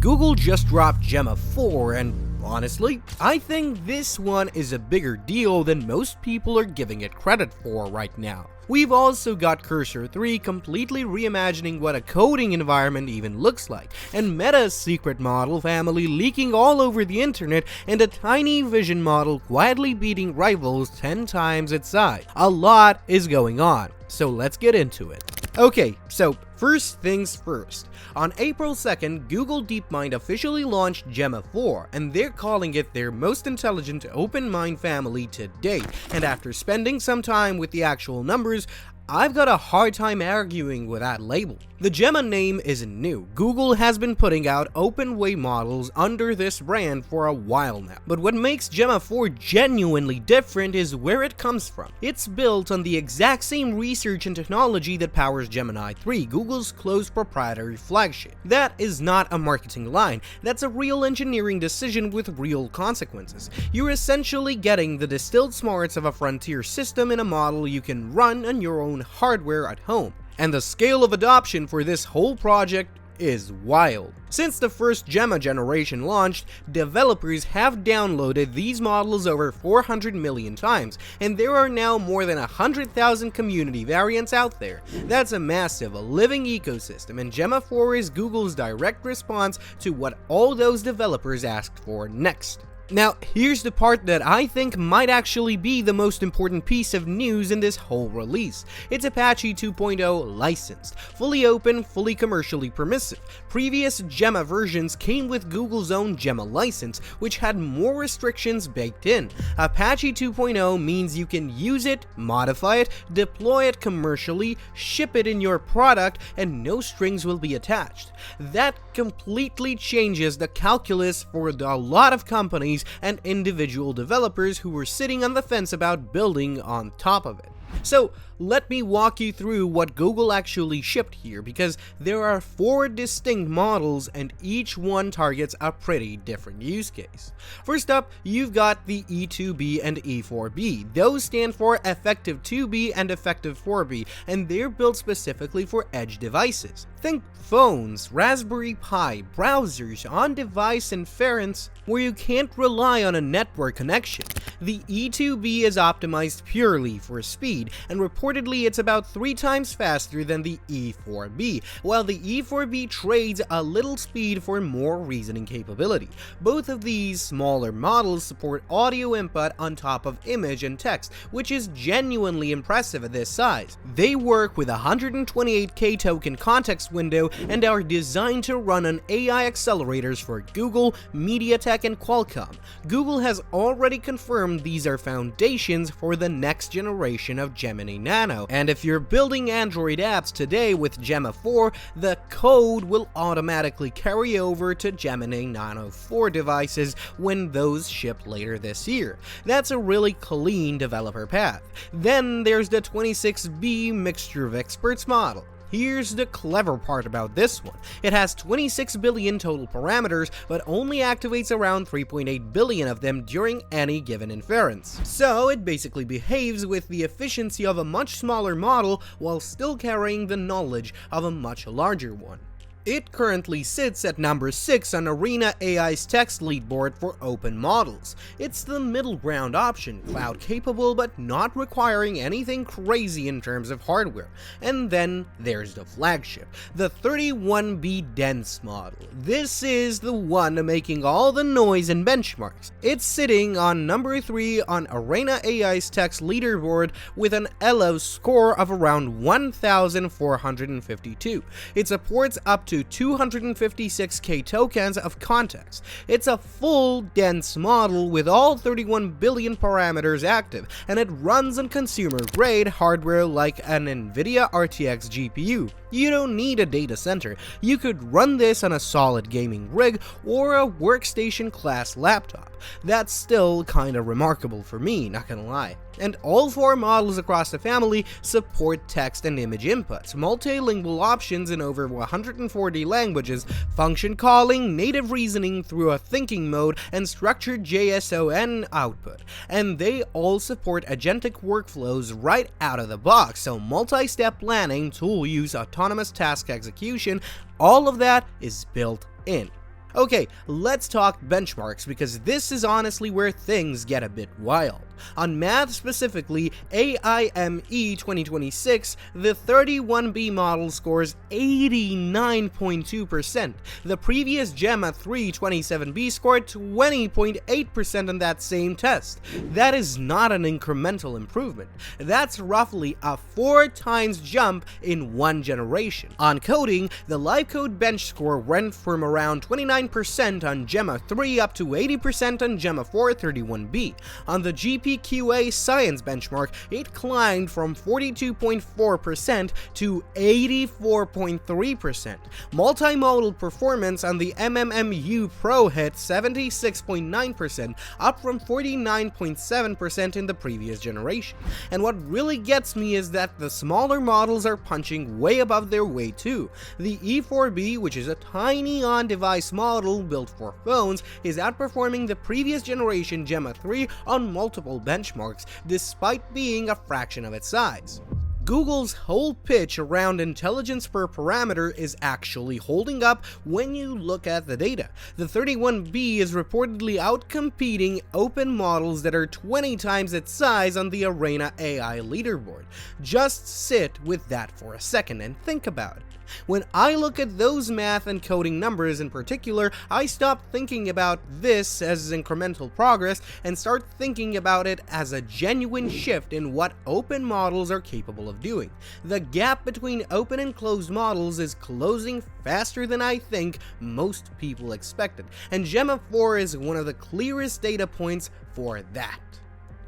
Google just dropped Gemma 4 and honestly, I think this one is a bigger deal than most people are giving it credit for right now. We've also got Cursor 3 completely reimagining what a coding environment even looks like, and Meta's secret model family leaking all over the internet, and a tiny vision model quietly beating rivals 10 times its size. A lot is going on, so let's get into it. Okay, so first things first. On April 2nd, Google DeepMind officially launched Gemma 4, and they're calling it their most intelligent open mind family to date. And after spending some time with the actual numbers, I've got a hard time arguing with that label. The Gemma name isn't new. Google has been putting out open-way models under this brand for a while now. But what makes Gemma 4 genuinely different is where it comes from. It's built on the exact same research and technology that powers Gemini 3, Google's closed proprietary flagship. That is not a marketing line. That's a real engineering decision with real consequences. You're essentially getting the distilled smarts of a frontier system in a model you can run on your own hardware at home. And the scale of adoption for this whole project is wild. Since the first Gemma generation launched, developers have downloaded these models over 400 million times, and there are now more than 100,000 community variants out there. That's a massive, living ecosystem, and Gemma 4 is Google's direct response to what all those developers asked for next. Now, here's the part that I think might actually be the most important piece of news in this whole release. It's Apache 2.0 licensed, fully open, fully commercially permissive. Previous Gemma versions came with Google's own Gemma license, which had more restrictions baked in. Apache 2.0 means you can use it, modify it, deploy it commercially, ship it in your product, and no strings will be attached. That completely changes the calculus for a lot of companies and individual developers who were sitting on the fence about building on top of it. So let me walk you through what Google actually shipped here, because there are 4 distinct models and each one targets a pretty different use case. First up, you've got the E2B and E4B. Those stand for Effective 2B and Effective 4B, and they're built specifically for edge devices. Think phones, Raspberry Pi, browsers, on-device inference, where you can't rely on a network connection. The E2B is optimized purely for speed, and reportedly it's about 3 times faster than the E4B, while the E4B trades a little speed for more reasoning capability. Both of these smaller models support audio input on top of image and text, which is genuinely impressive at this size. They work with a 128K token context window and are designed to run on AI accelerators for Google, MediaTek, and Qualcomm. Google has already confirmed these are foundations for the next generation of Gemini Nano, and if you're building Android apps today with Gemma 4, the code will automatically carry over to Gemini Nano 4 devices when those ship later this year. That's a really clean developer path. Then there's the 26B Mixture of Experts model. Here's the clever part about this one. It has 26 billion total parameters, but only activates around 3.8 billion of them during any given inference. So it basically behaves with the efficiency of a much smaller model while still carrying the knowledge of a much larger one. It currently sits at number 6 on Arena AI's text leaderboard for open models. It's the middle ground option, cloud capable but not requiring anything crazy in terms of hardware. And then there's the flagship, the 31B dense model. This is the one making all the noise and benchmarks. It's sitting on number 3 on Arena AI's text leaderboard with an ELO score of around 1,452. It supports up to 256K tokens of context. It's a full, dense model with all 31 billion parameters active, and it runs on consumer-grade hardware like an NVIDIA RTX GPU. You don't need a data center. You could run this on a solid gaming rig or a workstation-class laptop. That's still kinda remarkable for me, not gonna lie. And all 4 models across the family support text and image inputs, multilingual options in over 140 languages, function calling, native reasoning through a thinking mode, and structured JSON output. And they all support agentic workflows right out of the box, so multi-step planning, tool use, autonomous task execution, all of that is built in. Okay, let's talk benchmarks because this is honestly where things get a bit wild. On math specifically, AIME 2026, the 31B model scores 89.2%. The previous Gemma 327B scored 20.8% on that same test. That is not an incremental improvement. That's roughly a 4 times jump in one generation. On coding, the live code bench score went from around 29% on Gemma 3 up to 80% on Gemma 4 31B. On the GPQA science benchmark, it climbed from 42.4% to 84.3%. Multimodal performance on the MMMU Pro hit 76.9%, up from 49.7% in the previous generation. And what really gets me is that the smaller models are punching way above their weight too. The E4B, which is a tiny on-device model built for phones, is outperforming the previous generation Gemma 3 on multiple benchmarks, despite being a fraction of its size. Google's whole pitch around intelligence per parameter is actually holding up when you look at the data. The 31B is reportedly outcompeting open models that are 20 times its size on the Arena AI leaderboard. Just sit with that for a second and think about it. When I look at those math and coding numbers in particular, I stop thinking about this as incremental progress and start thinking about it as a genuine shift in what open models are capable of doing. The gap between open and closed models is closing faster than I think most people expected, and Gemma 4 is one of the clearest data points for that.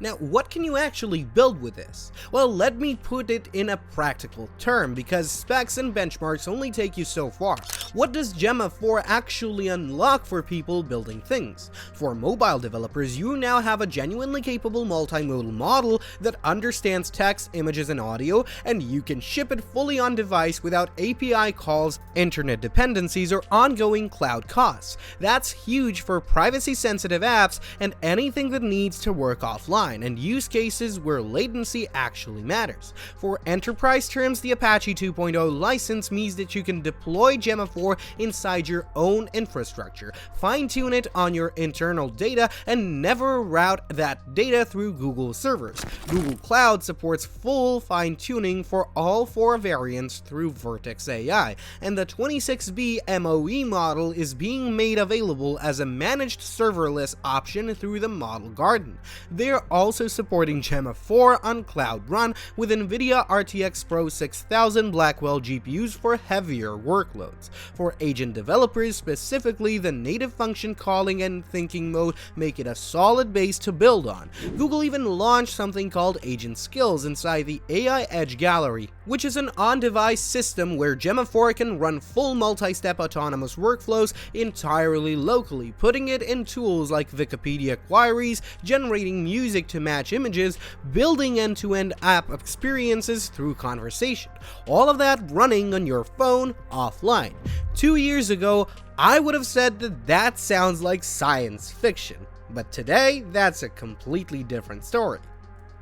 Now, what can you actually build with this? Well, let me put it in a practical term, because specs and benchmarks only take you so far. What does Gemma 4 actually unlock for people building things? For mobile developers, you now have a genuinely capable multimodal model that understands text, images, and audio, and you can ship it fully on device without API calls, internet dependencies, or ongoing cloud costs. That's huge for privacy-sensitive apps and anything that needs to work offline, and use cases where latency actually matters. For enterprise terms, the Apache 2.0 license means that you can deploy Gemma 4 inside your own infrastructure, fine-tune it on your internal data, and never route that data through Google servers. Google Cloud supports full fine-tuning for all 4 variants through Vertex AI, and the 26B MOE model is being made available as a managed serverless option through the Model Garden. They're also supporting Gemma 4 on Cloud Run with NVIDIA RTX Pro 6000 Blackwell GPUs for heavier workloads. For agent developers specifically, the native function calling and thinking mode make it a solid base to build on. Google even launched something called Agent Skills inside the AI Edge Gallery, which is an on-device system where Gemma 4 can run full multi-step autonomous workflows entirely locally, putting it in tools like Wikipedia queries, generating music to match images, building end-to-end app experiences through conversation. All of that running on your phone offline. 2 years ago, I would have said that that sounds like science fiction, but today, that's a completely different story.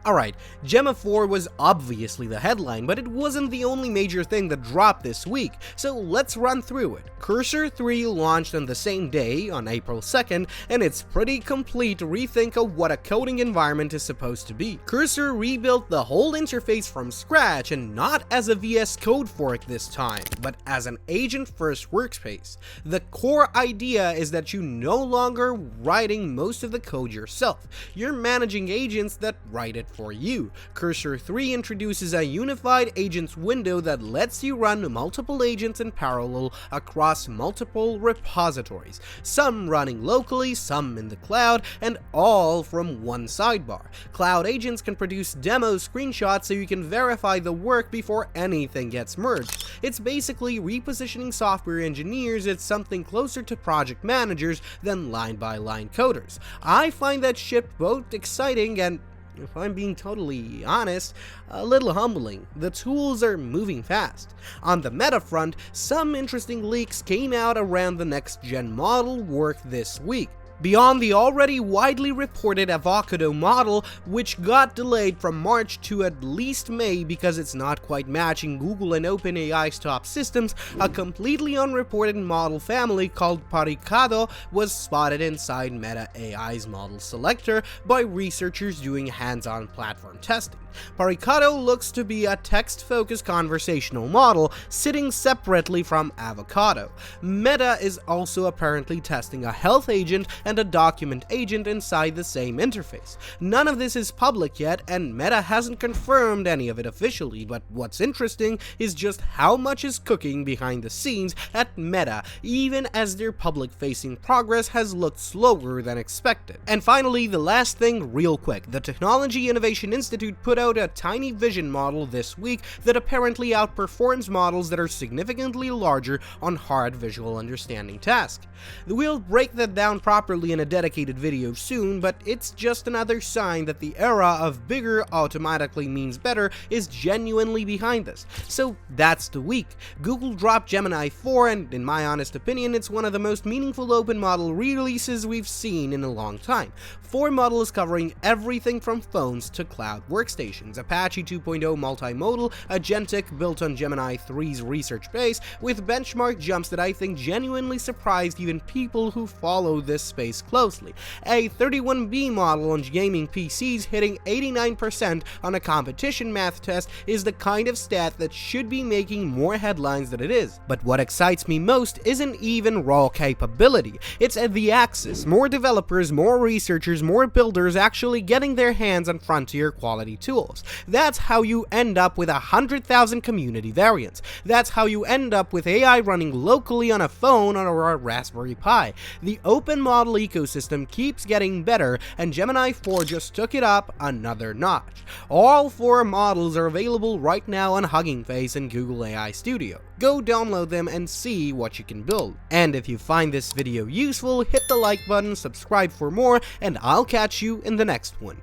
Alright, Gemma 4 was obviously the headline, but it wasn't the only major thing that dropped this week, so let's run through it. Cursor 3 launched on the same day, on April 2nd, and it's pretty complete rethink of what a coding environment is supposed to be. Cursor rebuilt the whole interface from scratch, and not as a VS Code fork this time, but as an agent-first workspace. The core idea is that you're no longer writing most of the code yourself. You're managing agents that write it for you. Cursor 3 introduces a unified agents window that lets you run multiple agents in parallel across multiple repositories, some running locally, some in the cloud, and all from one sidebar. Cloud agents can produce demo screenshots so you can verify the work before anything gets merged. It's basically repositioning software engineers as something closer to project managers than line-by-line coders. I find that shift both exciting and, if I'm being totally honest, a little humbling. The tools are moving fast. On the meta front, some interesting leaks came out around the next-gen model work this week. Beyond the already widely reported avocado model, which got delayed from March to at least May because it's not quite matching Google and OpenAI's top systems, a completely unreported model family called Paricado was spotted inside Meta AI's model selector by researchers doing hands-on platform testing. Paricado looks to be a text-focused conversational model sitting separately from Avocado. Meta is also apparently testing a health agent and a document agent inside the same interface. None of this is public yet, and Meta hasn't confirmed any of it officially, but what's interesting is just how much is cooking behind the scenes at Meta, even as their public-facing progress has looked slower than expected. And finally, the last thing real quick, the Technology Innovation Institute put out a tiny vision model this week that apparently outperforms models that are significantly larger on hard visual understanding tasks. We'll break that down properly in a dedicated video soon, but it's just another sign that the era of bigger automatically means better is genuinely behind us. So that's the week. Google dropped Gemini 4, and in my honest opinion, it's one of the most meaningful open model releases we've seen in a long time. 4 model is covering everything from phones to cloud workstations. Apache 2.0 multimodal, agentic, built on Gemini 3's research base, with benchmark jumps that I think genuinely surprised even people who follow this space closely. A 31B model on gaming PCs hitting 89% on a competition math test is the kind of stat that should be making more headlines than it is. But what excites me most isn't even raw capability, it's at the axis. More developers, more researchers, more builders actually getting their hands on frontier quality tools. That's how you end up with 100,000 community variants. That's how you end up with AI running locally on a phone or a Raspberry Pi. The open model ecosystem keeps getting better, and Gemini 4 just took it up another notch. All 4 models are available right now on Hugging Face and Google AI Studio. Go download them and see what you can build. And if you find this video useful, hit the like button, subscribe for more, and I'll catch you in the next one.